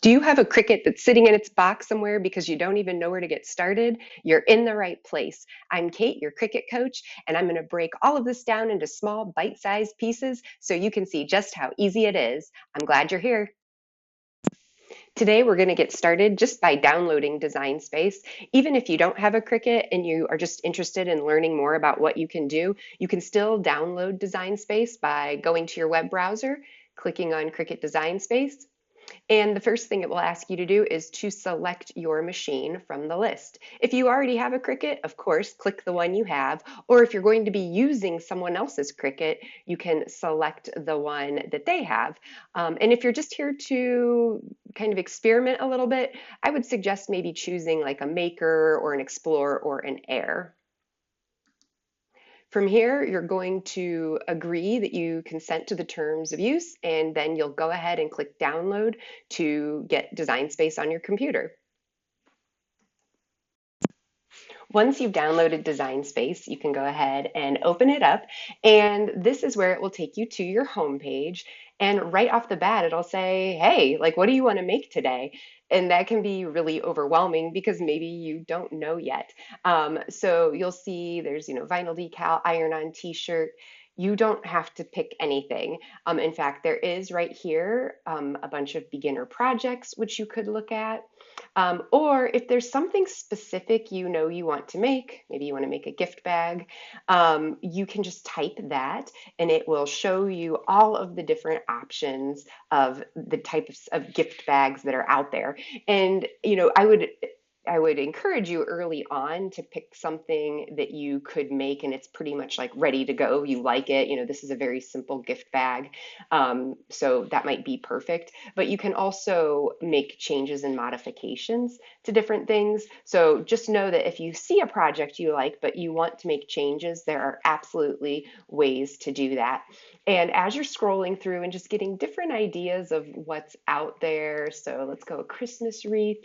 Do you have a Cricut that's sitting in its box somewhere because you don't even know where to get started? You're in the right place. I'm Kate, your Cricut coach, and I'm going to break all of this down into small, bite-sized pieces so you can see just how easy it is. I'm glad you're here. Today, we're going to get started just by downloading Design Space. Even if you don't have a Cricut and you are just interested in learning more about what you can do, you can still download Design Space by going to your web browser, clicking on Cricut Design Space. And the first thing it will ask you to do is to select your machine from the list. If you already have a Cricut, of course, click the one you have. Or if you're going to be using someone else's Cricut, you can select the one that they have. And if you're just here to kind of experiment a little bit, I would suggest maybe choosing like a Maker or an Explorer or an Air. From here, you're going to agree that you consent to the terms of use, and then you'll go ahead and click download to get Design Space on your computer. Once you've downloaded Design Space, you can go ahead and open it up, and this is where it will take you to your home page. And right off the bat, it'll say, hey, like, what do you want to make today? And that can be really overwhelming because maybe you don't know yet. So you'll see there's, vinyl decal, iron-on t-shirt. You don't have to pick anything. In fact, there is right here a bunch of beginner projects which you could look at. Or if there's something specific you know you want to make, maybe you want to make a gift bag, you can just type that and it will show you all of the different options of the types of gift bags that are out there. And, I would encourage you early on to pick something that you could make and it's pretty much like ready to go. You like it. This is a very simple gift bag. So that might be perfect. But you can also make changes and modifications to different things. So just know that if you see a project you like, but you want to make changes, there are absolutely ways to do that. And as you're scrolling through and just getting different ideas of what's out there, so let's go a Christmas wreath.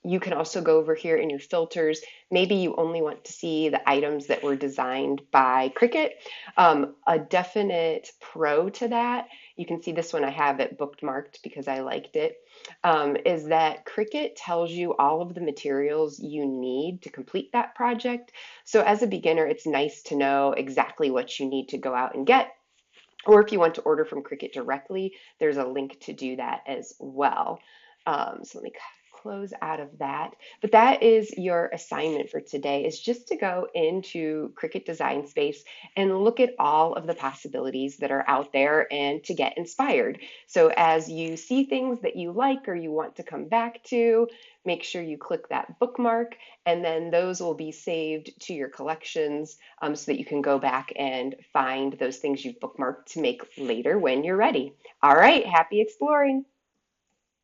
You can also go over here in your filters. Maybe you only want to see the items that were designed by Cricut. A definite pro to that, you can see this one, I have it bookmarked because I liked it, is that Cricut tells you all of the materials you need to complete that project. So as a beginner, it's nice to know exactly what you need to go out and get. Or if you want to order from Cricut directly, there's a link to do that as well. So let me close out of that. But that is your assignment for today, is just to go into Cricut Design Space and look at all of the possibilities that are out there and to get inspired. So as you see things that you like or you want to come back to, make sure you click that bookmark, and then those will be saved to your collections so that you can go back and find those things you've bookmarked to make later when you're ready. All right, happy exploring.